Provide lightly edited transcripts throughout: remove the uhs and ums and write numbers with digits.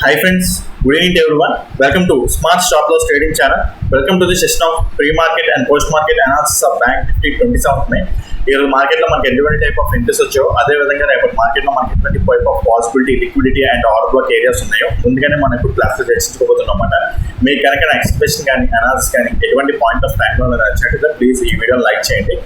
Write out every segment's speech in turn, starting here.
Hi friends, good evening to everyone. Welcome to Smart Stop Loss Trading Channel. Welcome to the session of pre-market and post-market analysis of Bank Nifty 27th May. ఈరోజు మార్కెట్లో మనకి ఎటువంటి type of interest వచ్చాయో అదేవిధంగా రేపు మార్కెట్లో మనకి ఎటువంటి type of possibility liquidity and order black areas ఉన్నాయో ముందుగానే మనం ఇప్పుడు క్లాస్లో చర్చించుకోబోతున్నాం అన్నమాట. మీకు కనుక నా ఎక్స్ప్రెషన్ కానీ అనాలిసిస్ కానీ ఎటువంటి పాయింట్ ఆఫ్ టైంలో నచ్చినట్లయితే ప్లీజ్ ఈ వీడియో లైక్ చేయండి.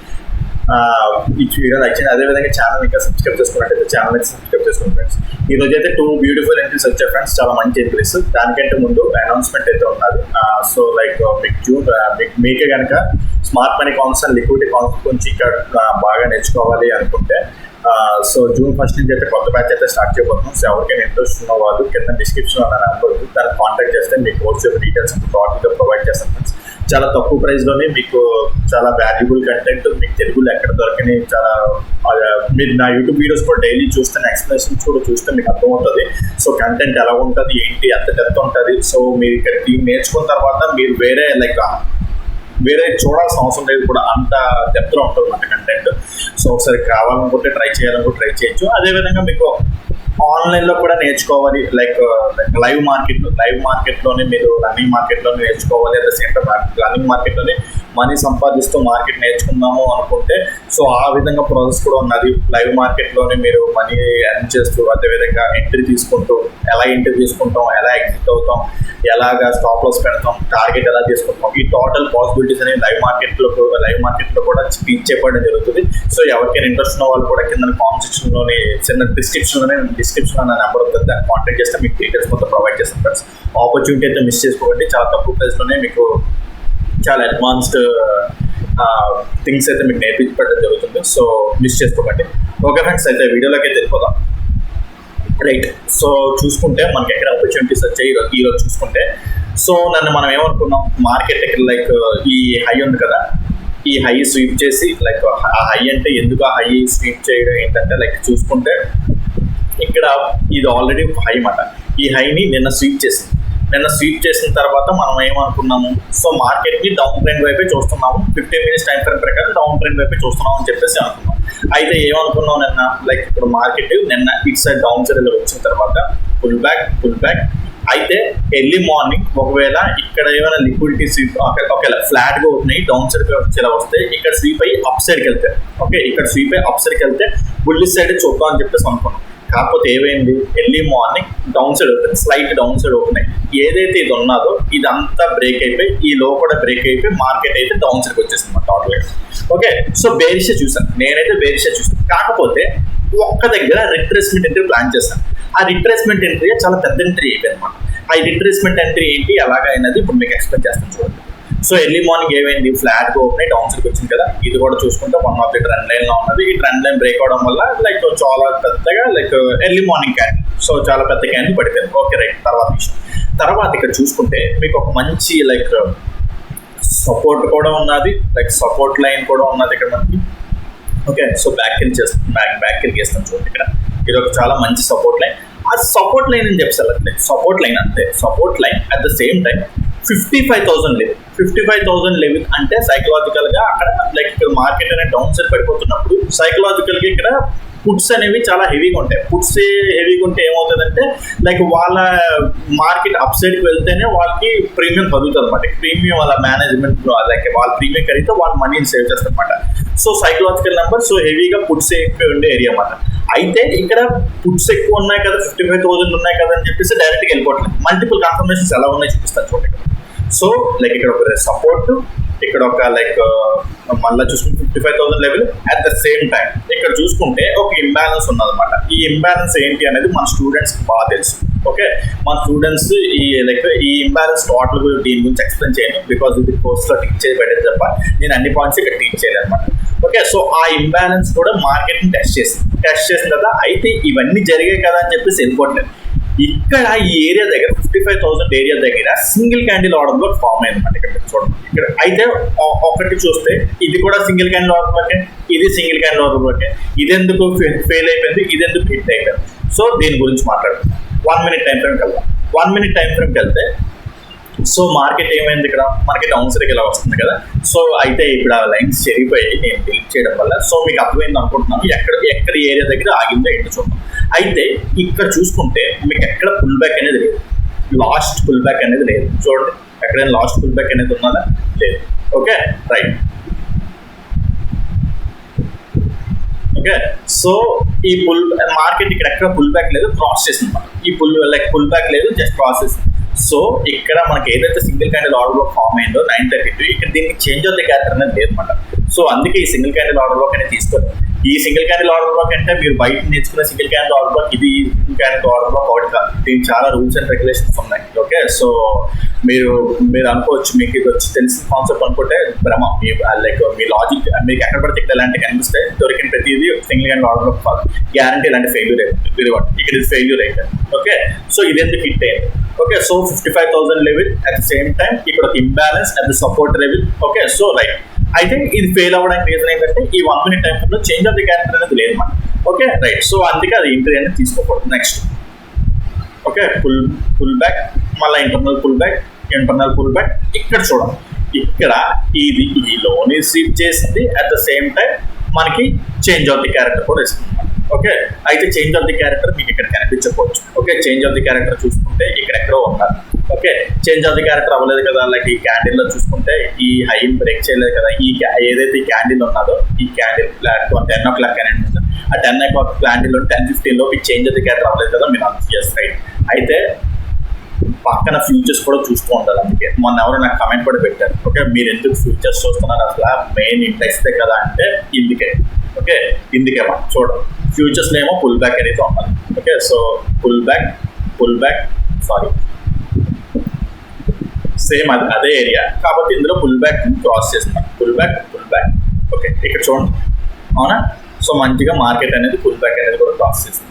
ఈ వీడియో లైక్ చేయండి. అదేవిధంగా ఛానల్ ఇంకా సబ్స్క్రైబ్ చేసుకున్నట్టయితే ఛానల్ సబ్స్క్రైబ్ చేసుకోండి ఫ్రెండ్స్. ఈ రోజు అయితే 2 బ్యూటిఫుల్ ఎంట్రీస్ వచ్చాయి ఫ్రెండ్స్, చాలా మంచి ఎంట్రీస్. దానికంటే ముందు అనౌన్స్మెంట్ అయితే ఉన్నది. సో లైక్ మీకే కనుక smart money concept liquidity concept గురించి ఇక్కడ బాగా నేర్చుకోవాలి అనుకుంటే సో June 1st నుంచి అయితే కొత్త బ్యాచ్ అయితే స్టార్ట్ చేయబోతున్నాం. సో ఎవరికైనా ఇంట్రెస్ట్ ఉన్న వాళ్ళు కింద డిస్క్రిప్షన్ ఉన్న నెంబర్ దాన్ని కాంటాక్ట్ చేస్తే మీ కోర్స్ యొక్క డీటెయిల్స్ టోటల్గా ప్రొవైడ్ చేస్తాం ఫ్రెండ్స్. చాలా తక్కువ ప్రైస్లోనే మీకు చాలా వాల్యుబుల్ కంటెంట్ మీకు తెలుగులో ఎక్కడ దొరకని చాలా మీరు నా యూట్యూబ్ వీడియోస్ కూడా డైలీ చూస్తే ఎక్స్ప్లెనేషన్స్ కూడా చూస్తే మీకు అర్థమవుతుంది. సో కంటెంట్ ఎలా ఉంటుంది ఏంటి ఎంత డెప్త్ ఉంటుంది. సో మీరు ఇక్కడ నేర్చుకున్న తర్వాత మీరు వేరే చూడాల్సిన అవసరం లేదు కూడా, అంత డెప్త్లో ఉంటుంది మన కంటెంట్. సో ఒకసారి కావాలనుకుంటే ట్రై చేయాలనుకుంటే ట్రై చేయొచ్చు. అదేవిధంగా మీకు ఆన్లైన్లో కూడా నేర్చుకోవాలి, లైవ్ మార్కెట్లోనే మీరు రన్నింగ్ మార్కెట్లోనే నేర్చుకోవాలి. At the same time running మార్కెట్లోనే మనీ సంపాదిస్తూ మార్కెట్ నేర్చుకుందాము అనుకుంటే సో ఆ విధంగా ప్రాసెస్ కూడా ఉన్నది. లైవ్ మార్కెట్లోనే మీరు మనీ ఎర్న్ చేస్తూ అదేవిధంగా ఎంట్రీ తీసుకుంటూ ఎలా ఎంట్రీ తీసుకుంటాం, ఎలా ఎగ్జిట్ అవుతాం, ఎలాగా స్టాప్ లాస్ పెడతాం, టార్గెట్ ఎలా తీసుకుంటాం, ఈ టోటల్ పాసిబిలిటీస్ అనేవి లైవ్ మార్కెట్లో కూడా టీచ్ చేయడం జరుగుతుంది. సో ఎవరికైనా ఇంట్రెస్ట్ ఉన్న వాళ్ళు కూడా కింద కామెంట్ సెక్షన్లోని చిన్న డిస్క్రిప్షన్ అన్న నెంబర్ ఉంటుంది, దాన్ని కాంటాక్ట్ చేస్తే మీకు డీటెయిల్స్ మొత్తం ప్రొవైడ్ చేస్తాం ఫ్రెండ్స్. ఆపర్చునిటీ అయితే మిస్ చేసుకోకండి. చాలా తక్కువ ప్రైస్లోనే మీకు చాలా అడ్వాన్స్డ్ థింగ్స్ అయితే మీకు నేర్పించడం జరుగుతుంది. సో మిస్ చేసుకోకండి. ఓకే ఫ్రెండ్స్, అయితే వీడియోలోకి అయితే వెళ్ళిపోదాం. రైట్, సో చూసుకుంటే మనకి ఎక్కడ ఆపర్చునిటీస్ వచ్చాయి ఈరోజు చూసుకుంటే. సో మనం ఏమనుకున్నాం, మార్కెట్ ఇక్కడ ఈ హై ఉంది కదా, ఈ హై స్వీప్ చేసి ఆ హై అంటే ఎందుకు ఆ హై స్వీప్ చేయడం ఏంటంటే చూసుకుంటే ఇక్కడ ఇది ఆల్రెడీ హై మాట. ఈ హైని నిన్న స్వీప్ చేసిన తర్వాత మనం ఏమనుకున్నాము, సో మార్కెట్ని డౌన్ ట్రెండ్ వైపే చూస్తున్నాము, 15 minutes టైం ఫ్రేమ్ ప్రకారం డౌన్ ట్రెండ్ వైపే చూస్తున్నాం అని చెప్పేసి అనుకున్నాం. అయితే ఏమనుకున్నాం నిన్న ఇప్పుడు మార్కెట్ నిన్న ఇట్ సైడ్ డౌన్ సైడ్ వచ్చిన తర్వాత పుల్ బ్యాక్ అయితే ఎర్లీ మార్నింగ్ ఒకవేళ ఇక్కడ ఏమైనా లిక్విడిటీ స్వీప్ ఒకవేళ ఫ్లాట్గా ఓపెన్ అయ్యి డౌన్ సైడ్ ఇలా వస్తే ఇక్కడ స్వీప్ అయ్యి అప్ సైడ్కి వెళ్తే ఇక్కడ స్వీప్ అయ్యి అప్ సైడ్కి వెళ్తే బుల్లిష్ సైడ్ చూద్దాం అని చెప్పేసి అనుకున్నాం. కాకపోతే ఏమైంది, early morning down side open, slight down side open అయ్యి ఏదైతే ఇది ఉన్నదో ఇదంతా బ్రేక్ అయిపోయి ఈ లో కూడా బ్రేక్ అయిపోయి మార్కెట్ అయితే డౌన్ సైడ్కి వచ్చేస్తుంది టోటల్గా. ఓకే, సో నేనైతే బేరిషే చూసాను. కాకపోతే ఒక్క దగ్గర రిట్రేస్మెంట్ ఎంట్రీ ప్లాన్ చేశాను. ఆ రిట్రేస్మెంట్ ఎంట్రీ చాలా పెద్ద ఎంట్రీ అయిపోయింది అనమాట. ఆ రిట్రేస్మెంట్ ఎంట్రీ ఏంటి ఎలాగైనది ఇప్పుడు మీకు ఎక్స్ప్లెయిన్ చేస్తాను చూడండి. సో ఎర్లీ మార్నింగ్ ఏమైంది, ఫ్లాట్గా ఓపెన్ అయ్యి డౌన్ సైడ్కి వచ్చింది కదా, ఇది కూడా చూసుకుంటే వన్ ఆఫ్ ది ట్రెండ్ లైన్లో ఉన్నది. ఈ ట్రెండ్ లైన్ బ్రేక్ అవడం వల్ల చాలా పెద్దగా ఎర్లీ మార్నింగ్ క్యాండిల్, సో చాలా పెద్ద క్యాండిల్ పడిపోయింది. ఓకే రైట్, తర్వాత ఇక్కడ చూసుకుంటే మీకు ఒక మంచి సపోర్ట్ కూడా ఉన్నది, సపోర్ట్ లైన్ కూడా ఉన్నది ఇక్కడ మనకి. ఓకే, సో బ్యాక్ కెళ్ళి చేస్తాం చూడండి. ఇక్కడ ఇది ఒక చాలా మంచి సపోర్ట్ లైన్. ఆ సపోర్ట్ లైన్ అని చెప్పాలి, సపోర్ట్ లైన్ అంతే. Support line at the same time 55,000 level అంటే సైకలాజికల్గా అక్కడ ఇక్కడ మార్కెట్ అనేది డౌన్ సైడ్ పడిపోతున్నప్పుడు సైకలాజికల్గా ఇక్కడ పుట్స్ అనేవి చాలా హెవీగా ఉంటాయి. పుట్స్ హెవీగా ఉంటే ఏమవుతుందంటే వాళ్ళ మార్కెట్ అప్ సైడ్కి వెళ్తేనే వాళ్ళకి ప్రీమియం కదుగుతుంది అనమాట. ప్రీమియం వాళ్ళ మేనేజ్మెంట్ వాళ్ళ ప్రీమియం కడిగితే వాళ్ళ మనీని సేవ్ చేస్తారు అనమాట. సో సైకలాజికల్ నెంబర్, సో హెవీగా పుట్స్ ఎక్కువ ఉండే ఏరియా అన్నమాట. అయితే ఇక్కడ పుట్స్ ఎక్కువ ఉన్నాయి కదా, 55,000 ఉన్నాయి కదా అని చెప్పేసి డైరెక్ట్గా వెళ్ళిపోవట్లేదు. మల్టిపుల్ కన్ఫర్మేషన్స్ ఎలా ఉన్నాయి చూపిస్తాను చూడండి. సో ఇక్కడ ఒక సపోర్ట్, ఇక్కడ ఒక మళ్ళీ చూసుకుంటే 55,000 level. At the same time ఇక్కడ చూసుకుంటే ఒక ఇంబ్యాలెన్స్ ఉన్నదన్నమాట. ఈ ఇంబ్యాలెన్స్ ఏంటి అనేది మన స్టూడెంట్స్కి బాగా తెలుసు. ఓకే, మన స్టూడెంట్స్ ఈ ఇంబ్యాలెన్స్ టోటల్ దీని గురించి ఎక్స్ప్లెయిన్ చేయను, బికాజ్ ఇది కోర్స్లో టీచ్ చేయబడేది తప్ప నేను అన్ని పాయింట్స్ ఇక్కడ టీచ్ చేయలేదు అనమాట. ఓకే, సో ఆ ఇంబ్యాలెన్స్ కూడా మార్కెట్ని టెస్ట్ చేసింది కదా. అయితే ఇవన్నీ జరిగాయి కదా అని చెప్పేసి వెళ్ళిపోవట్లేదు. ఇక్కడ ఈ ఏరియా దగ్గర 55,000 ఏరియా దగ్గర single candle order block form అయింది అనమాట. ఇక్కడ చూడండి, ఇక్కడ అయితే ఒకటి చూస్తే ఇది కూడా సింగిల్ క్యాండిల్ ఆర్డర్ బ్లాకే, ఇది సింగిల్ క్యాండిల్ ఆర్డర్ బ్లాకే. ఇది ఎందుకు ఫెయిల్ అయిపోయింది, ఇది ఎందుకు హిట్ అయిపోయింది. సో దీని గురించి మాట్లాడుతున్నాం. 1 minute టైం ఫ్రేమ్కి వెళ్దాం. 1 minute టైం ఫ్రేమ్కి వెళ్తే సో మార్కెట్ ఏమైంది, ఇక్కడ మార్కెట్ డౌన్ సైడ్కి ఇలా వస్తుంది కదా. సో అయితే ఇప్పుడు ఆ లైన్స్ చెరిగిపోయి నేను డిలీట్ చేయడం వల్ల సో మీకు అర్థమైంది అనుకుంటున్నాను ఎక్కడ ఏరియా దగ్గర ఆగిందో ఏంటో చూద్దాం. అయితే ఇక్కడ చూసుకుంటే మీకు ఎక్కడ పుల్ బ్యాక్ అనేది లేదు, లాస్ట్ పుల్ బ్యాక్ అనేది లేదు. చూడండి ఎక్కడైనా లాస్ట్ పుల్ బ్యాక్ అనేది ఉన్నదా, లేదు. Okay right. ఓకే సో ఈ మార్కెట్ ఇక్కడ ఎక్కడ పుల్ బ్యాక్ లేదు, క్రాస్ చేసింది. ఈ పుల్ బ్యాక్ లేదు, జస్ట్ క్రాస్ చేసింది. సో ఇక్కడ మనకి ఏదైతే single candle order block form అయిందో 932, ఇక్కడ దీనికి చేంజ్ ఆఫ్ ది క్యారెక్టర్ అనేది లేదన్నమాట. సో అందుకే ఈ సింగిల్ క్యాండిల్ ఆర్డర్ బ్లాక్ అనేది తీసుకోండి. ఈ సింగిల్ క్యాండిల్ ఆర్డర్ బ్లాక్ అంటే మీరు బయట నేర్చుకున్న సింగిల్ క్యాండిల్ ఆర్డర్ బ్లాక్, ఇది సింగిల్ క్యాండిల్ ఆర్డర్ బ్లాక్ ఒకటి కాదు, దీనికి చాలా రూల్స్ అండ్ రెగ్యులేషన్స్ ఉన్నాయి. ఓకే సో మీరు అనుకోవచ్చు మీకు ఇది వచ్చి తెలిసిన కాన్సెప్ట్ అనుకుంటే భ్రమ. లైక్ మీ లాజిక్ మీకు ఎక్కడ పడితే ఇక్కడ ఎలాంటి కనిపిస్తే దొరికిన ప్రతిదీ సింగిల్ క్యాండిల్ ఆర్డర్ బ్లాక్ కాదు, గ్యారంటీ ఇలాంటి ఫెయిల్యూర్ అవుతుంది. ఇక్కడ ఇది ఫెయిల్యూర్ అయితే ఓకే. సో ఇది ఎందుకు హిట్ అయింది. Okay so 55,000 level at the same time ఇక్కడ ఒక imbalance at the support level. Okay so right. I think ఇది ఫెయిల్ అవ్వడానికి రీజన్ ఏంటంటే ఈ 1 minute టైం ఫ్రేమ్ లో చేంజ్ ఆఫ్ ది క్యారెక్టర్ అనేది లేదు మనకి. Okay right. సో అందుకే అది ఎంట్రీ అనేది తీసుకోకూడదు. నెక్స్ట్ ఓకే పుల్ బ్యాక్, మళ్ళీ ఇంటర్నల్ పుల్ బ్యాక్. ఇక్కడ చూడండి, ఇక్కడ ఇది ఈ లోన్ రిసీవ్ చేసింది, అట్ ద సేమ్ టైం మనకి చేంజ్ ఆఫ్ ది క్యారెక్టర్ కూడా ఇస్తుంది. ఓకే అయితే చేంజ్ ఆఫ్ ది క్యారెక్టర్ మీకు ఇక్కడ కనిపించకపోవచ్చు. Okay change of the character చూసుకుంటే ఇక్కడ ఎక్కడో ఉన్నారు. Okay change of the character అవ్వలేదు కదా. లైక్ ఈ క్యాండిల్ లో చూసుకుంటే ఈ హై బ్రేక్ చేయలేదు కదా. ఏదైతే ఈ క్యాండిల్ ఉన్నదో ఈ క్యాండిల్ 10 o'clock క్యాండిల్, ఆ 10 o'clock క్యాండిల్ 10:15 లోపు ఈ చేంజ్ ఆఫ్ ది క్యారెక్టర్ అవ్వలేదు కదా. మీరు ఎస్ రైట్. అయితే పక్కన ఫ్యూచర్స్ కూడా చూస్తూ ఉండాలి. అందుకే మొన్న ఎవరు నాకు కమెంట్ కూడా పెట్టారు, ఓకే మీరు ఎందుకు ఫ్యూచర్స్ చూస్తున్నారు, అసలు మెయిన్ ఇంట్రెస్ట్ కదా అంటే ఇందుకే. ఓకే ఇందుకే మనం చూడండి ఫ్యూచర్స్లో ఏమో పుల్ బ్యాక్ అనేది ఉండాలి. Okay so pull back sorry same అదే ఏరియా కాబట్టి ఇందులో పుల్ బ్యాక్ క్రాస్ చేస్తున్నాం. పుల్ బ్యాక్ ఓకే ఇక్కడ చూడండి అవునా. సో మంచిగా మార్కెట్ అనేది పుల్ బ్యాక్ అనేది కూడా క్రాస్ చేస్తుంది.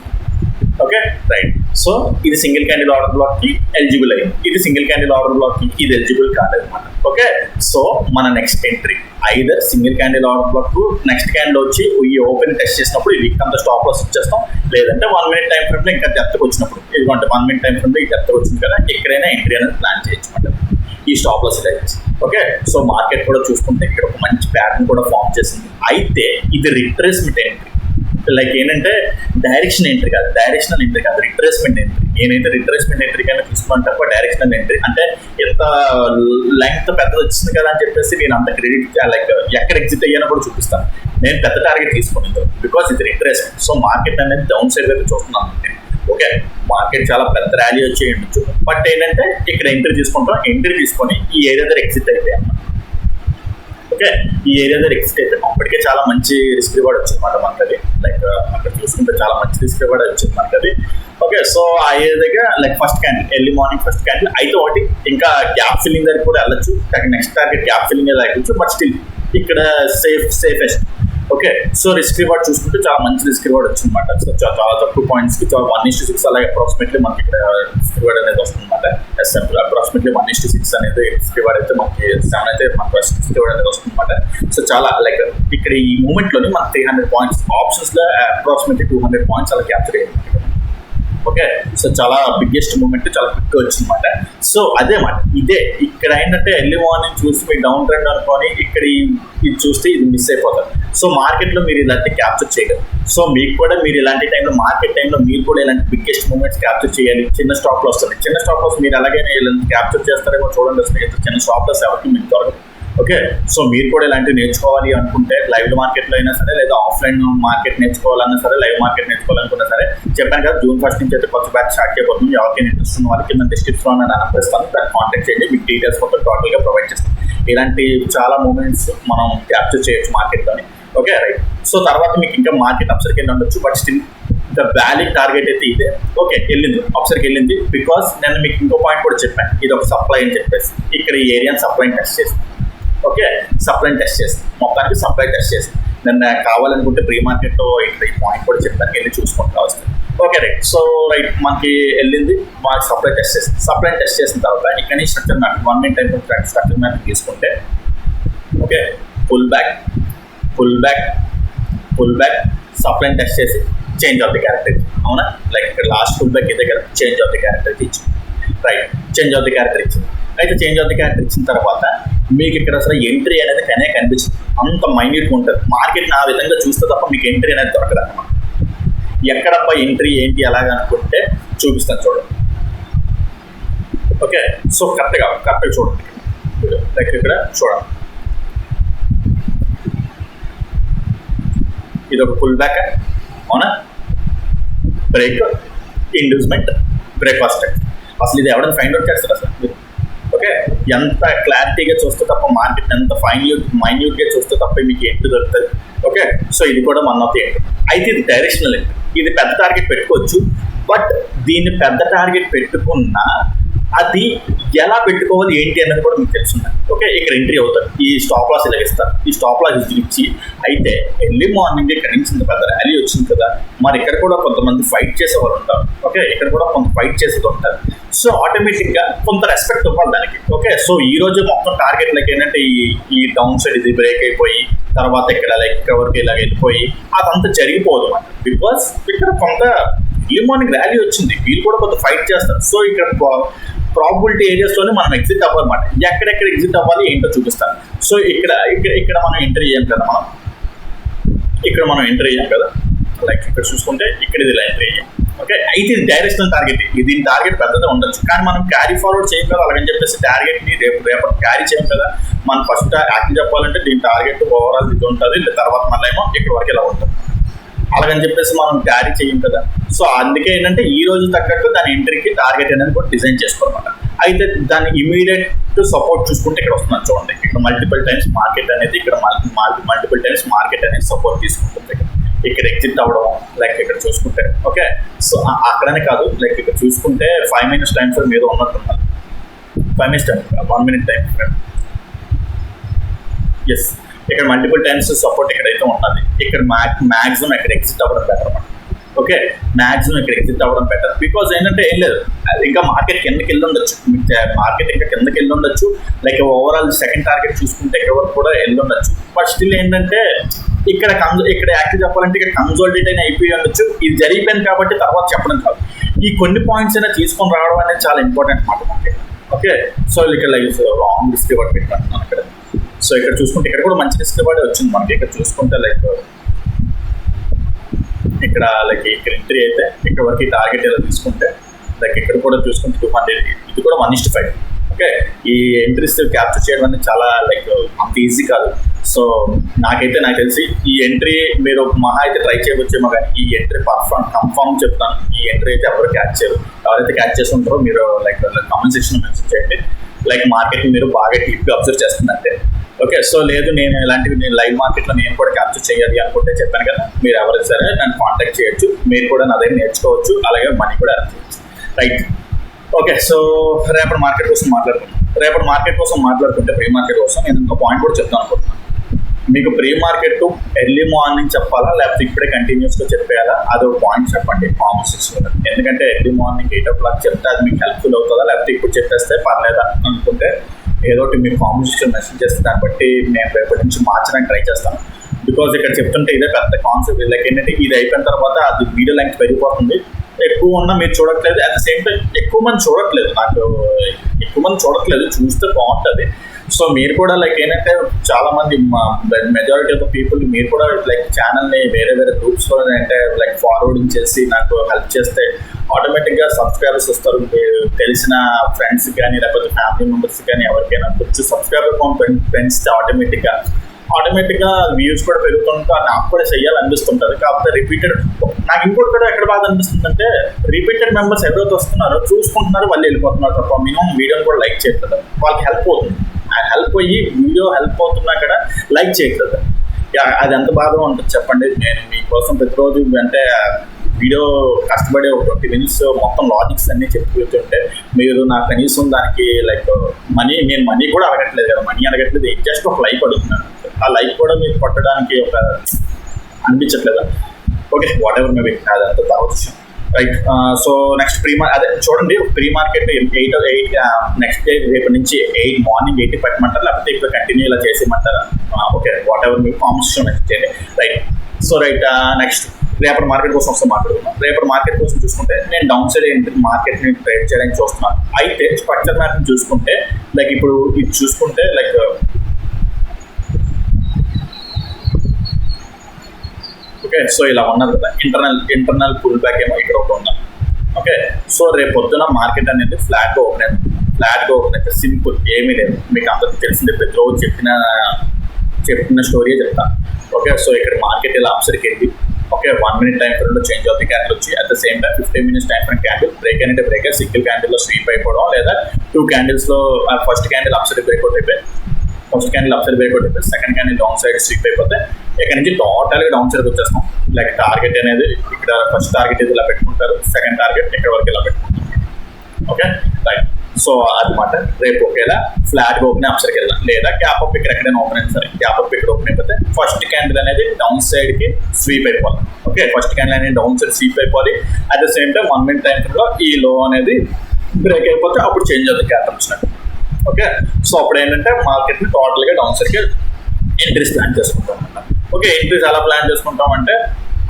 Okay right. సో ఇది సింగిల్ క్యాండిల్ ఆర్డర్ బ్లాక్ కి ఎలిజిబుల్ అయింది, ఇది సింగిల్ క్యాండిల్ ఆర్డర్ బ్లాక్ కి ఇది ఎలిజిబుల్ కాలేదు అనమాట. ఓకే సో మన next entry either single candle order black next candle వచ్చి ఈ ఓపెన్ టెస్ట్ చేసినప్పుడు ఇది అంత స్టాప్ లాస్ ఇచ్చేస్తాం, లేదంటే 1 minute టైం ఫ్రేమ్ లో ఇంకా డెప్త్కి వచ్చినప్పుడు ఇదిగోంటే 1 minute టైం ఫ్రేమ్ లో ఈ డెప్త్కి వచ్చింది కదా, ఎక్కడైనా ఎంట్రీ అనేది ప్లాన్ చేయొచ్చు అనమాట ఈ stop loss lines. Okay so market కూడా చూసుకుంటే ఇక్కడ ఒక మంచి ప్యాటర్న్ కూడా ఫామ్ చేసింది. అయితే ఇది రిట్రేస్మెంట్ ఎంట్రీ, లైక్ ఏంటంటే డైరెక్షన్ ఎంట్రీ కాదు, రిట్రేస్మెంట్ ఎంట్రీ. నేనైతే రిట్రేస్మెంట్ ఎంట్రీ కన్నా తీసుకున్నాను తప్ప డైరెక్షనల్ ఎంట్రీ అంటే ఎంత లెంగ్త్ పెద్దది వచ్చింది కదా అని చెప్పేసి నేను అంత క్రెడిట్ లైక్ ఎక్కడ ఎగ్జిట్ అయ్యానో కూడా చూపిస్తాను. నేను పెద్ద టార్గెట్ తీసుకున్నాను బికాస్ ఇది రిట్రేస్మెంట్. సో మార్కెట్ అనేది డౌన్ సైడ్ వైపు చూస్తున్నాను. ఓకే మార్కెట్ చాలా పెద్ద ర్యాలీ వచ్చి ఉండొచ్చు, బట్ ఏంటంటే ఇక్కడ ఎంట్రీ తీసుకొని ఈ ఏరియా దగ్గర ఎగ్జిట్ అయిపోయాను. ఓకే ఈ ఏరియా దగ్గర ఎగ్జిట్ అయిపోయాం. అప్పటికే చాలా మంచి రిస్క్ రివార్డ్ వచ్చింది అనమాట మనకది. లైక్ అక్కడ చూసుకుంటే చాలా మంచి రిస్క్ రివార్డ్ వచ్చింది మనకది. ఓకే సో ఆ ఏరియా దగ్గర like first candle early morning first candle అయితే ఒకటి ఇంకా గ్యాప్ ఫిల్లింగ్ దగ్గర కూడా వెళ్ళొచ్చు. నెక్స్ట్ టార్గెట్ గ్యాప్ ఫిల్లింగ్ వెళ్ళచ్చు, బట్ స్టిల్ ఇక్కడ safest. Okay so risk reward చూసుకుంటే చాలా మంచి రిస్క్ రివార్డ్ వచ్చింది అనమాట. సో చాలా తక్కువ పాయింట్స్కి 1:6 అలాగే అప్రాక్సిమేట్లీ మనకి ఇక్కడ రిస్క్ రివార్డ్ అనేది వస్తుంది అనమాట. అప్రాక్సిమేట్లీ 1:6 అనేది రిస్క్ రివార్డ్ అయితే మనకి 7 అయితే మనకి రిస్క్ రివార్డ్ అనేది వస్తుంది అనమాట. సో చాలా లైక్ ఇక్కడ ఈ మూమెంట్లోని మనకి 300 పాయింట్స్ ఆప్షన్స్లో అప్రాక్సిమేట్లీ 200 పాయింట్స్ అలా క్యాప్చర్ అయ్యింది. ఓకే సో చాలా బిగ్గెస్ట్ మూమెంట్ చాలా క్విక్ వచ్చింది అనమాట. సో అదే మాట ఇదే ఇక్కడ ఏంటంటే ఎర్లీ మార్నింగ్ చూసి మీరు డౌన్ ట్రెండ్ అనుకొని ఇక్కడ ఇది చూస్తే ఇది మిస్ అయిపోతారు. సో మార్కెట్లో మీరు ఇలాంటి క్యాప్చర్ చేయగలరు. సో మీకు కూడా మీరు ఇలాంటి టైంలో మార్కెట్ టైంలో మీరు కూడా ఇలాంటి బిగ్గెస్ట్ మూమెంట్స్ క్యాప్చర్ చేయాలి. చిన్న స్టాప్ లాస్ వస్తుంది, చిన్న స్టాప్ లాస్ మీరు అలాగైనా ఇలాంటి క్యాప్చర్ చేస్తారేమో చూడండి. అసలు చిన్న స్టాప్ లాస్ ఎవరికి మీకు దొరకదు. ఓకే సో మీరు కూడా ఇలాంటివి నేర్చుకోవాలి అనుకుంటే లైవ్ మార్కెట్లో అయినా సరే లేదా ఆఫ్లైన్ మార్కెట్ నేర్చుకోవాలన్నా సరే లైవ్ మార్కెట్ నేర్చుకోవాలనుకున్నా సరే చెప్పాను కదా జూన్ 1st నుంచి అయితే కొత్త బ్యాచ్ స్టార్ట్ చేయబోతుంది. ఎవరికైనా ఇంట్రెస్ట్ ఉన్న వాళ్ళకి కింద డిస్క్రిప్షన్లో నేను అనిపిస్తాను, దాన్ని కాంటాక్ట్ చేయండి. మీకు డీటెయిల్స్ మొత్తం టోటల్గా ప్రొవైడ్ చేస్తాను. ఇలాంటి చాలా మూమెంట్స్ మనం క్యాప్చర్ చేయొచ్చు మార్కెట్లోని. Okay right. సో తర్వాత మీకు ఇంకా మార్కెట్ అప్సర్కి వెళ్ళి ఉండొచ్చు, but still the valid target అయితే ఇదే. ఓకే వెళ్ళింది అప్సర్కి వెళ్ళింది బికాస్ నేను మీకు ఇంకో పాయింట్ కూడా చెప్పాను, ఇది ఒక సప్లై అని చెప్పేసి ఇక్కడ ఈ ఏరియాని సప్లైని టెస్ట్ చేస్తాను. ఓకే సప్లై టెస్ట్ చేస్తాను, మొత్తానికి సప్లై టెస్ట్ చేస్తాను. నేను కావాలనుకుంటే ప్రీ మార్కెట్లో ఇక్కడ ఈ పాయింట్ కూడా చెప్పాను, వెళ్ళి చూసుకుంటా వస్తాను. Okay right. సో రైట్ మనకి వెళ్ళింది మాకు సప్లై టెస్ట్ చేసిన తర్వాత ఇక్కడ నుంచి structure map 1 minute time structure map తీసుకుంటే okay pull back supply test చేసి చేంజ్ ఆఫ్ ది క్యారెక్టర్ అవునా. లైక్ ఇక్కడ లాస్ట్ పుల్ బ్యాక్ ఇదే కదా చేంజ్ ఆఫ్ ది క్యారెక్టర్ ఇచ్చింది. Right change of the character ఇచ్చింది. అయితే చేంజ్ ఆఫ్ ది క్యారెక్టర్ ఇచ్చిన తర్వాత మీకు ఇక్కడ అసలు ఎంట్రీ అనేది కనిపించదు, అంత మైన్యూట్గా ఉంటుంది. మార్కెట్ని ఆ విధంగా చూస్తే తప్ప మీకు ఎంట్రీ అనేది దొరకదు అన్నమాట. ఎక్కడబ్బా ఎంట్రీ ఏంటి అలాగా అనుకుంటే చూపిస్తాను చూడండి. ఓకే, సో కరెక్ట్గా చూడండి. లైక్ ఇక్కడ చూడండి, ఇది ఒక పుల్ బ్యాక్ అవునా, బ్రేక్, ఇండ్యూస్మెంట్, బ్రేక్ఫాస్ట్. అసలు ఇది ఎవరైనా ఫైండ్ అవుట్ చేస్తారు అసలు? ఓకే, ఎంత క్లారిటీగా చూస్తే తప్ప మార్కెట్ ఎంత మైన్యూట్గా చూస్తే తప్ప మీకు ఎంట్రీ దొరుకుతుంది. ఓకే, సో ఇది కూడా వన్ ఆఫ్ ది ఎంట్రీ. అయితే ఇది డైరెక్షనల్ ఎంట్రీ. ఇది పెద్ద టార్గెట్ పెట్టుకోవచ్చు, బట్ దీన్ని పెద్ద టార్గెట్ పెట్టుకున్నా అది ఎలా పెట్టుకోవాలి ఏంటి అనేది కూడా మీకు తెలుసుంది. ఓకే, ఇక్కడ ఎంట్రీ అవుతారు, ఈ స్టాప్ లాస్ ఇలా ఇస్తారు, ఈ స్టాప్ లాస్ ఇచ్చి అయితే ఎర్లీ మార్నింగ్ ఇక్కడ నుంచి ఇంత పెద్ద ర్యాలీ వచ్చింది కదా, మరి ఇక్కడ కూడా కొంతమంది ఫైట్ చేసేవాళ్ళు ఉంటారు. ఓకే, ఇక్కడ కూడా కొంత ఫైట్ చేసేది ఉంటారు. సో ఆటోమేటిక్గా కొంత రెస్పెక్ట్ ఇవ్వాలి దానికి. ఓకే, సో ఈ రోజు మొత్తం టార్గెట్లకి ఏంటంటే ఈ డౌన్ సైడ్ ఇది బ్రేక్ అయిపోయి తర్వాత ఇక్కడ లైక్ వరకు ఇలా వెళ్ళిపోయి అదంతా జరిగిపోదు అన్నమాట. బికాస్ ఇక్కడ కొంత ఎర్లీ మార్నింగ్ ర్యాలీ వచ్చింది, వీళ్ళు కూడా కొంత ఫైట్ చేస్తారు. సో ఇక్కడ ప్రాబిలిటీ ఏరియాస్లోనే మనం ఎగ్జిట్ అవ్వాలన్నమాట. ఎక్కడెక్కడ ఎగ్జిట్ అవ్వాలి ఏంటో చూపిస్తాను. సో ఇక్కడ మనం ఎంట్రీ చేయం కదా, మనం ఎంట్రీ చేయం కదా, లైక్ ఇక్కడ చూసుకుంటే ఇక్కడ ఇది ఇలా ఎంట్రీ చేయం. ఓకే, అయితే ఇది డైరెక్షనల్ టార్గెట్, దీని టార్గెట్ పెద్దగా ఉండొచ్చు, కానీ మనం క్యారీ ఫార్వర్డ్ చేయం కదా. అలాగని చెప్పేసి టార్గెట్ని రేపటి క్యారీ చేయం కదా. మనం ఫస్ట్ యాక్టివ్ చెప్పాలంటే దీని టార్గెట్ ఓవరాల్ ఇది ఉంటుంది, తర్వాత మళ్ళీ ఏమో ఇక్కడ వరకు ఇలా ఉంటుంది. అలాగని చెప్పేసి మనం క్యారీ చేయం కదా. సో అందుకే ఏంటంటే ఈ రోజు తగ్గట్టు దాని ఎంట్రీకి టార్గెట్ అనేది కూడా డిజైన్ చేసుకోవాలన్నమాట. అయితే దాని ఇమీడియట్ సపోర్ట్ చూసుకుంటే ఇక్కడ వస్తున్నాను చూడండి, ఇక్కడ మల్టిపుల్ టైమ్స్ మార్కెట్ అనేది ఇక్కడ మల్టిపుల్ టైమ్స్ మార్కెట్ అనేది సపోర్ట్ తీసుకుంటుంది. ఇక్కడ ఎగ్జిట్ అవ్వడం లైక్ ఇక్కడ చూసుకుంటే. ఓకే, సో అక్కడనే కాదు, లైక్ ఇక్కడ చూసుకుంటే 5 minutes టైం ఫ్రేమ్ మీద ఉన్నట్టున్నారు. 5 minutes time, 1 minute time frame. Yes, ఇక్కడ మల్టిపుల్ టైమ్స్ సపోర్ట్ ఎక్కడైతే ఉన్నది ఇక్కడ మ్యాక్సిమం ఇక్కడ ఎగ్జిట్ అవ్వడం బెటర్ అన్నమాట. ఓకే, మ్యాక్సిమం ఇక్కడ ఎగ్జిట్ అవ్వడం బెటర్. బికాజ్ ఏంటంటే ఏం లేదు, ఇంకా మార్కెట్ కిందకి వెళ్ళి ఉండొచ్చు, మార్కెట్ ఇంకా కిందకి వెళ్ళి ఉండొచ్చు. లైక్ ఓవరాల్ సెకండ్ టార్గెట్ చూసుకుంటే ఇక్కడ వరకు కూడా వెళ్ళి ఉండొచ్చు. బట్ స్టిల్ ఏంటంటే ఇక్కడ యాక్టివ్ చెప్పాలంటే ఇక్కడ కన్సోలిడేట్ అయినా అయిపోయి ఉండొచ్చు. ఇది జరిగిపోయింది కాబట్టి తర్వాత చెప్పడం కాదు, ఈ కొన్ని పాయింట్స్ అయినా తీసుకొని రావడం అనేది చాలా ఇంపార్టెంట్ మాట మనకి. ఓకే, సో ఇక్కడ లైక్ రాంగ్ రిస్క్ రివార్డ్ పెట్టుకుంటున్నాను ఇక్కడ. సో ఇక్కడ చూసుకుంటే ఇక్కడ కూడా మంచి రిస్క్ రివార్డ్ వచ్చింది మనకి. ఇక్కడ చూసుకుంటే లైక్ ఇక్కడ ఎంట్రీ అయితే ఇక్కడ వరకు ఈ టార్గెట్ ఏదో తీసుకుంటే లైక్ ఇక్కడ కూడా చూసుకుంటే 200, ఇది కూడా 1:5. ఓకే, ఈ ఎంట్రీస్ క్యాప్చర్ చేయడం అనేది చాలా లైక్ అంత ఈజీ కాదు. సో నాకు తెలిసి ఈ ఎంట్రీ మీరు మహా అయితే ట్రై చేయవచ్చేమో, కానీ ఈ ఎంట్రీ కన్ఫర్మ్ చెప్తాను, ఈ ఎంట్రీ అయితే ఎవరు క్యాచ్ చేయరు. ఎవరైతే క్యాచ్ చేసి ఉంటారో మీరు లైక్ కామెంట్ సెక్షన్ మెన్షన్ చేయండి. లైక్ మార్కెట్ని మీరు బాగా డీప్గా అబ్జర్వ్ చేస్తుందంటే. ఓకే, సో లేదు నేను ఇలాంటివి లైవ్ మార్కెట్లో నేను కూడా క్యాప్చర్ చేయాలి అనుకుంటే చెప్పాను కదా, మీరు ఎవరైనా సరే నన్ను కాంటాక్ట్ చేయొచ్చు, మీరు కూడా నా దగ్గర నేర్చుకోవచ్చు, అలాగే మనీ కూడా ఎర్న్ చేయొచ్చు. రైట్, ఓకే, సో రేపటి మార్కెట్ కోసం మాట్లాడుకుంటే ప్రీ మార్కెట్ కోసం నేను ఇంకో పాయింట్ కూడా చెప్తాను అనుకుంటున్నాను. మీకు ప్రీ మార్కెట్ ఎర్లీ మార్నింగ్ చెప్పాలా లేకపోతే ఇప్పుడే కంటిన్యూస్గా చెప్పేయాలా, అదొక పాయింట్ చెప్పండి కామెంట్ సెక్షన్లో. ఎందుకంటే ఎర్లీ మార్నింగ్ 8 o'clock చెప్తే అది మీకు హెల్ప్ఫుల్ అవుతుందా, లేకపోతే ఇప్పుడు చెప్పేస్తే పర్లేదా అనుకుంటే ఏదో ఒకటి మీరు కామెంట్ సెక్షన్ మెసేజ్ చేస్తే దాన్ని బట్టి నేను రేపటి నుంచి మార్చడానికి ట్రై చేస్తాను. బికాజ్ ఇక్కడ చెప్తుంటే ఇదే పెద్ద కాన్సెప్ట్. లైక్ ఏంటంటే ఇది అయిపోయిన తర్వాత అది వీడియో లెంగ్త్ పెరిగిపోతుంది, ఎక్కువ ఉన్నా మీరు చూడట్లేదు, అట్ ద సేమ్ టైం ఎక్కువ మంది చూడట్లేదు, చూస్తే బాగుంటుంది. సో మీరు కూడా లైక్ ఏంటంటే చాలా మంది మెజారిటీ ఆఫ్ ద పీపుల్ మీరు కూడా లైక్ ఛానల్ని వేరే గ్రూప్స్లో అంటే లైక్ ఫార్వర్డింగ్ చేసి నాకు హెల్ప్ చేస్తే ఆటోమేటిక్గా సబ్స్క్రైబర్స్ వస్తారు. మీరు తెలిసిన ఫ్రెండ్స్ కానీ లేకపోతే ఫ్యామిలీ మెంబర్స్ కానీ ఎవరికైనా కొంచెం సబ్స్క్రైబర్ కౌంట్ పెంచితే ఆటోమేటిక్గా వ్యూస్ కూడా పెరుగుతుంటే నాకు కూడా చెయ్యాలనిపిస్తుంటుంది. కాకపోతే నాకు ఇంకోటి కూడా ఎక్కడ బాగా అనిపిస్తుందంటే రిపీటెడ్ మెంబర్స్ ఎవరైతే వస్తున్నారో చూసుకుంటున్నారు, వాళ్ళు వెళ్ళిపోతున్నారు తప్ప మినిమం వీడియోని కూడా లైక్ చేయట్లేదు. వాళ్ళకి హెల్ప్ అవుతుంది, హెల్ప్ అయ్యి వీడియో హెల్ప్ అవుతున్నా కూడా లైక్ చేయట్లేదు. అది ఎంత బాగా ఉంటుంది చెప్పండి. నేను మీకోసం ప్రతిరోజు అంటే వీడియో కష్టపడి ఒక 20 minutes మొత్తం లాజిక్స్ అన్నీ చెప్పుతుంటే మీరు నాకు కనీసం దానికి లైక్ నేను మనీ కూడా అడగట్లేదు కదా, మనీ అడగట్లేదు, జస్ట్ ఒక లైక్ అడుగుతున్నాను. ఆ లైక్ కూడా మీరు కొట్టడానికి ఒక అనిపించట్లేదా? ఓకే, వాట్ ఎవర్ మేబీ, అదంతా తర్వాత విషయం. రైట్, సో నెక్స్ట్ చూడండి ప్రీ మార్కెట్ 8 నెక్స్ట్ డే రేపు నుంచి 8 మార్నింగ్ 8 పెట్టమంటారా లేకపోతే ఇప్పుడు కంటిన్యూ ఇలా చేసేయమంటారా? ఓకే, వాట్ ఎవర్ మీ కామెంట్స్ నెక్స్ట్ చేయండి. రైట్, సో నెక్స్ట్ రేపటి మార్కెట్ కోసం వస్తే మాట్లాడుకున్నాం. రేపటి మార్కెట్ కోసం చూసుకుంటే నేను డౌన్ సైడ్ మార్కెట్ని ట్రేడ్ చేయడానికి చూస్తున్నాను. అయితే స్ట్రక్చర్ మ్యాప్ని చూసుకుంటే లైక్ ఇప్పుడు ఇది చూసుకుంటే లైక్ ఓకే, సో ఇలా ఉన్నది కదా ఇంటర్నల్ పుల్ బ్యాక్ ఏమో ఇక్కడ ఒకటి ఉన్నది. ఓకే, సో రేపు పొద్దున మార్కెట్ అనేది ఫ్లాట్గా ఓపెన్ అయితే సింపుల్, ఏమీ లేదు. మీకు అందరికీ తెలిసిందే, ప్రతి రోజు చెప్పిన స్టోరీయే చెప్తాను. ఓకే, సో ఇక్కడ మార్కెట్ ఇలా అప్సైడ్కి వెళ్ళి ఓకే 1 minute టైం ఫ్రేమ్లో చేంజ్ అవుతుంది క్యాండిల్ వచ్చి, at the same time 15 minutes time frame candle break అంటే బ్రేక్ సింగిల్ క్యాండిల్లో స్వీప్ అయిపోవడం, లేదా 2 candlesలో ఫస్ట్ క్యాండిల్ అప్సైడ్ బ్రేక్అవుట్ అయిపోయి second candle down side sweep అయిపోతే ఇక్కడ నుంచి టోటల్గా డౌన్ సైడ్కి వచ్చేస్తాం. లైక్ టార్గెట్ అనేది ఇక్కడ ఫస్ట్ టార్గెట్ ఇది ఇలా పెట్టుకుంటారు, సెకండ్ టార్గెట్ ఇక్కడ వరకు ఇలా పెట్టుకుంటారు. ఓకే రైట్, సో అదనమాట. రేపు ఒకేలా ఫ్లాట్గా ఓపెన్ అప్సైడ్కి వెళ్దాం, లేదా గ్యాప్ అప్ ఇక్కడ ఎక్కడైనా ఓపెన్ అయినా సరే గ్యాప్ అప్ ఇక్కడ ఓపెన్ అయిపోతే ఫస్ట్ క్యాండిల్ అనేది డౌన్ సైడ్కి స్వీప్ అయిపోవాలి. ఓకే, ఫస్ట్ క్యాండిల్ అనేది డౌన్ సైడ్ స్వీప్ అయిపోవాలి. At the same time 1 minute time ఫ్రేమ్లో ఈ లో అనేది బ్రేక్ అయిపోతే అప్పుడు చేంజ్ అవుతుంది క్యాప్ వచ్చినట్టు. ఓకే, సో అప్పుడు ఏంటంటే మార్కెట్ని టోటల్గా డౌన్ సైడ్కి ఎంట్రీస్ ప్లాన్ చేసుకుంటాం అన్నమాట. ఓకే, ఎంట్రీస్ ఎలా ప్లాన్ చేసుకుంటాం అంటే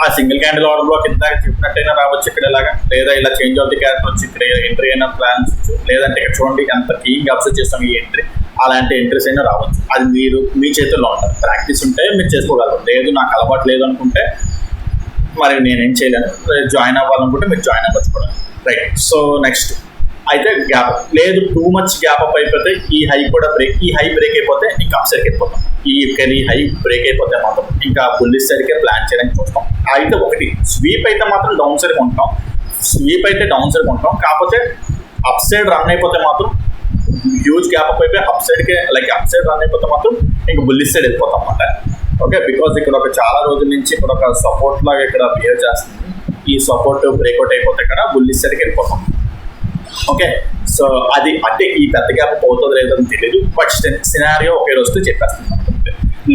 ఆ సింగిల్ క్యాండిల్ ఆర్డర్ బ్లాక్ ఇంత చెప్పినట్టయినా రావచ్చు ఇక్కడ ఇలాగా, లేదా ఇలా చేంజ్ అవుతుంది క్యారెక్టర్ వచ్చి ఇక్కడ ఎంట్రీ అయినా ప్లాన్స్, లేదంటే ఇక్కడ చూడండి అంత క్లీన్గా అబ్జర్వ్ చేస్తాం ఈ ఎంట్రీ, అలాంటి ఎంట్రీస్ అయినా రావచ్చు. అది మీరు మీ చేతుల్లో ఉంటారు. ప్రాక్టీస్ ఉంటే మీరు చేసుకోగలరు, లేదు నాకు అలవాటు లేదు అనుకుంటే మరి నేనేం చేయలేను. జాయిన్ అవ్వాలనుకుంటే మీరు జాయిన్ అవ్వచ్చు కూడా. రైట్, సో నెక్స్ట్ అయితే గ్యాప్ లేదు, టూ మచ్ గ్యాప్ అప్ అయిపోతే ఈ హై బ్రేక్ అయిపోతే ఇంకా అప్ సైడ్కి వెళ్ళిపోతాం. ఈ హై బ్రేక్ అయిపోతే మాత్రం ఇంకా బుల్లిష్ సైడ్కే ప్లాన్ చేయడానికి చూస్తాం. అయితే ఒకటి స్వీప్ అయితే మాత్రం డౌన్ సైడ్ కొంటాం, కాకపోతే అప్ సైడ్ రన్ అయిపోతే మాత్రం హ్యూజ్ గ్యాప్ అప్ అయిపోయి అప్ సైడ్ రన్ అయిపోతే మాత్రం ఇంకా బుల్లిష్ సైడ్ వెళ్ళిపోతాం అన్నమాట. ఓకే, బికాజ్ ఇక్కడ ఒక చాలా రోజుల నుంచి ఇక్కడ ఒక సపోర్ట్ లాగా ఇక్కడ బిహేవ్ చేస్తుంది. ఈ సపోర్ట్ బ్రేక్అవుట్ అయిపోతే ఇక్కడ బుల్లిష్ సైడ్కి వెళ్ళిపోతాం. ఓకే, సో అది అంటే ఈ పెద్ద గ్యాప్ అవుతుందో లేదో తెలియదు, బట్ సినారియో ఒకే రోజుతో చెప్పేస్తున్నాను.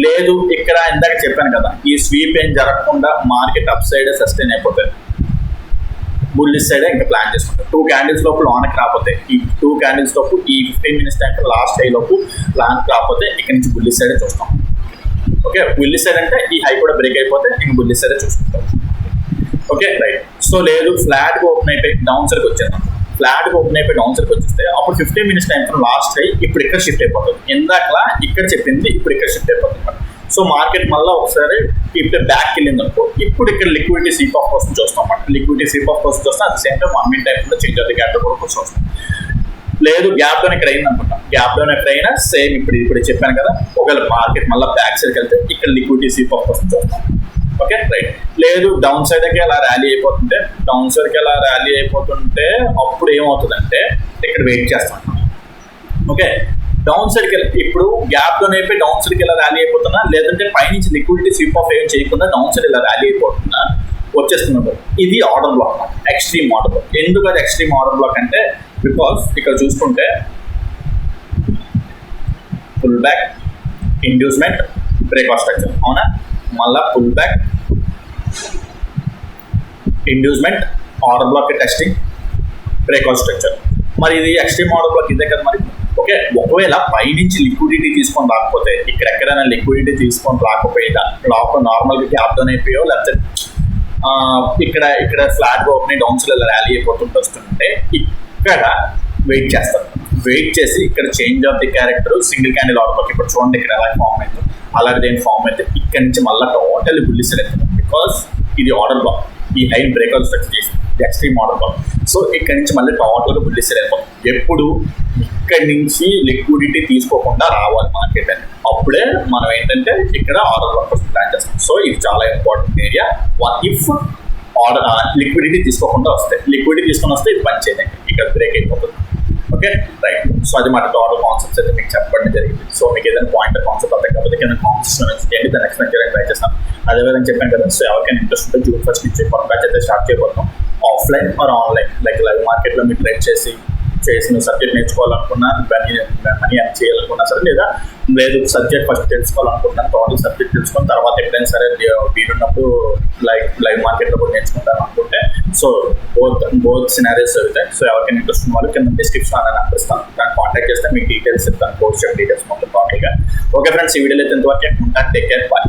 లేదు ఇక్కడ ఇందాక చెప్పాను కదా, ఈ స్వీప్ ఏం జరగకుండా మార్కెట్ అప్ సైడ్ సస్టైన్ అయిపోతుంది, బుల్లిష్ సైడ్ ఇంకా ప్లాన్ చేసుకుంటాం. 2 candles లోపు లోనకి రాకపోతే, ఈ 2 candles లోపు ఈ 15 minutes టైం లాస్ట్ హై లోపు ప్లాన్కి రాకపోతే ఇక్కడ నుంచి బుల్లిష్ సైడే చూస్తాం. ఓకే, బుల్లిష్ సైడ్ అంటే ఈ హై కూడా బ్రేక్ అయిపోతే ఇంక బుల్లిష్ సైడే చూసుకుంటాం. ఓకే రైట్, సో లేదు ఫ్లాట్గా ఓపెన్ అయిపోయి డౌన్ సైడ్కి వచ్చేద్దాం. డౌన్ సైడ్కి వచ్చేస్తే అప్పుడు 15 minutes time frame last high ఇప్పుడు ఇక్కడ షిఫ్ట్ అయిపోతుంది. ఇందాకలా ఇక్కడ చెప్పింది ఇప్పుడు ఇక్కడ షిఫ్ట్ అయిపోతుంది. సో మార్కెట్ మళ్ళీ ఒకసారి ఇప్పుడు బ్యాక్ వెళ్ళింది అనుకో, ఇప్పుడు ఇక్కడ లిక్విడిటీ సీప్ ఆఫ్ కోసం చూస్తాం అన్నమాట. లిక్విడిటీ సీప్ ఆఫ్ కోసం చూస్తాం, అట్ సేమ్ టైం 1 minute టైంలో చేంజ్ అవుతుంది క్యారెక్టర్ కూడా కోసం వస్తాం. లేదు గ్యాప్లోనే ఇక్కడ అయింది అనుకుంటాం, గ్యాప్లోనే ఎక్కడైనా సేమ్ ఇప్పుడు చెప్పాను కదా, ఒకవేళ మార్కెట్ మళ్ళీ బ్యాక్ సైడ్కి వెళ్తే ఇక్కడ లిక్విడిటీ సీప్ ఆఫ్ కోసం చూస్తాం. ఓకే రైట్, లేదు డౌన్ సైడ్కి అలా ర్యాలీ అయిపోతుంటే అప్పుడు ఏమవుతుందంటే ఇక్కడ వెయిట్ చేస్తాం. ఓకే, డౌన్ సైడ్కి వెళ్ళి ఇప్పుడు గ్యాప్లోనే అయిపోయి డౌన్ సైడ్కి ఇలా ర్యాలీ అయిపోతున్నా, లేదంటే పైనుంచి లిక్విడిటీ స్వీప్ ఆఫ్ ఏం చేయకుండా డౌన్ సైడ్ ఇలా ర్యాలీ అయిపోతున్నా వచ్చేస్తున్నారు. ఇది order block, extreme order block. ఎందుకు అది ఎక్స్ట్రీమ్ ఆర్డర్ బ్లాక్ అంటే, బికాస్ ఇక్కడ చూసుకుంటే pull back, inducement, breakout structure, అవునా? మళ్ళా pull back, inducement, order block testing, breakout structure. మరి ఇది ఎక్స్ట్రీమ్ ఆర్డర్ బ్లాక్ ఇదే కదా మరి. ఓకే, ఒకవేళ పైనుంచి లిక్విడిటీ తీసుకొని రాకపోతే, ఇక్కడ ఎక్కడైనా లిక్విడిటీ తీసుకొని రాకపోయినా నార్మల్గా గ్యాప్లోనే అయిపోయో, లేకపోతే ఇక్కడ ఫ్లాట్గా ఓపెన్ డౌన్ సైడ్ ర్యాలీ అయిపోతుంటే వస్తుంటే ఇక్కడ వెయిట్ చేసి ఇక్కడ change of the character single candle order black. ఇప్పుడు చూడండి ఇక్కడ ఎలా ఫామ్ అయితే అలాగే దేని ఫామ్ అయితే ఇక్కడ నుంచి మళ్ళీ టోటల్ బుల్లిష్ సైడ్ అవుతుంది. బికాస్ ఇది ఆర్డర్ బ్లాక్, ఈ హై బ్రేక్అవుట్ స్ట్రక్చర్ చేసి ఎక్స్ట్రీమ్ ఆర్డర్ బ్లాక్. సో ఇక్కడ నుంచి మళ్ళీ టోటల్గా బుల్లిష్ సైడ్ అయిపోతుంది. ఎప్పుడు ఇక్కడి నుంచి లిక్విడిటీ తీసుకోకుండా రావాలి మార్కెట్ అని, అప్పుడే మనం ఏంటంటే ఇక్కడ ఆర్డర్ బ్లాక్ కోసం ప్లాన్ చేస్తాం. సో ఇది చాలా important area. If order liquidity తీసుకోకుండా లిక్విడిటీ తీసుకొని వస్తే ఇది పని చేయలేదు, ఇక్కడ బ్రేక్ అయిపోతుంది. ఓకే రైట్, సో అది మాట టోటల్ కాన్సెప్ట్స్ అయితే మీకు చెప్పడం జరిగింది. సో మీకు ఏదైనా పాయింట్ కాన్సెప్ట్ అర్థం కాకపోతే కింద కాన్సెప్ట్స్ చేయండి, దాన్ని ఎక్స్ప్లెయిన్ చేయడానికి ట్రై చేస్తాం. అదేవిధంగా చెప్పాను కదా, సో ఎవరికైనా ఇంట్రెస్ట్ ఉంటే June 1st నుంచి కొత్త బ్యాచ్ అయితే స్టార్ట్ చేయబోతున్నాం. Offline or online, like live మార్కెట్లో మీరు ట్రేడ్ చేసి సబ్జెక్ట్ నేర్చుకోవాలనుకున్నా, మనీ ఎర్న్ చేయాలనుకున్నా సరే, లేదు సబ్జెక్ట్ ఫస్ట్ తెలుసుకోవాలనుకుంటున్నాను, టోటల్ సబ్జెక్ట్ తెలుసుకుని తర్వాత ఎప్పుడైనా సరే వీలున్నప్పుడు లైవ్ మార్కెట్లో కూడా నేర్చుకుంటాను అనుకుంటే, సో బోత్ సినారీస్ జరుగుతాయి. సో ఎవరికైనా ఇంట్రెస్ట్ ఉన్న వాళ్ళు కింద డిస్క్రిప్షన్ అని అనిపిస్తాను, దాన్ని కాంటాక్ట్ చేస్తే మీకు డీటెయిల్స్ ఇస్తాను, కోర్స్ డీటెయిల్స్ మొత్తం టోటల్గా. ఓకే ఫ్రెండ్స్, ఈ వీడియోలో అయితే ఇంతవరకు ఉంటాను. Take care, bye.